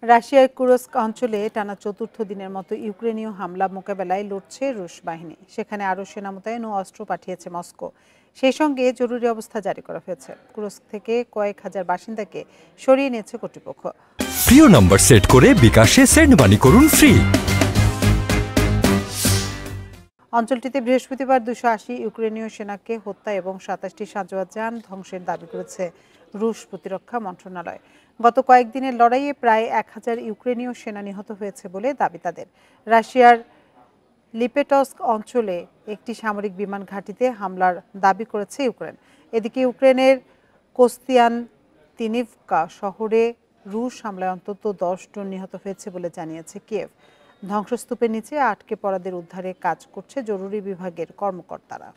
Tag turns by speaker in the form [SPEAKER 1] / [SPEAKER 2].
[SPEAKER 1] রাশিয়ার কুরস্ক অঞ্চলে টানা চতুর্থ দিনের মতো ইউক্রেনীয় হামলা মোকাবেলায় লড়ছে রুশ বাহিনী। সেখানে আরও সেনা মোতায়েন ও অস্ত্র পাঠিয়েছে মস্কো। সেই সঙ্গে জরুরি অবস্থা জারি করা হয়েছে। কুরস্ক থেকে কয়েক হাজার বাসিন্দাকে সরিয়ে নিয়েছে কর্তৃপক্ষ।
[SPEAKER 2] প্রিয় নম্বর সেট করে বিকাশে সেন্ড মানি করুন ফ্রি।
[SPEAKER 1] অঞ্চলটিতে বৃহস্পতিবার 280 ইউক্রেনীয় সেনাকে হত্যা এবং 27টি সাঁজোয়া যান ধ্বংসের দাবি করেছে রুশ প্রতিরক্ষা মন্ত্রণালয়। গত কয়েকদিনের লড়াইয়ে প্রায় 1000 ইউক্রেনীয় সেনা নিহত হয়েছে বলে দাবি তাদের। রাশিয়ার লিপেটস্ক অঞ্চলে একটি সামরিক বিমান ঘাঁটিতে হামলার দাবি করেছে ইউক্রেন। এদিকে ইউক্রেনের কোস্তিয়ানতিনিভকা শহরে রুশ হামলায় অন্তত 10 জন নিহত হয়েছে বলে জানিয়েছে কিয়েভ। ধ্বংসস্তূপের নিচে আটকে পড়াদের উদ্ধারে কাজ করছে জরুরি বিভাগের কর্মকর্তারা।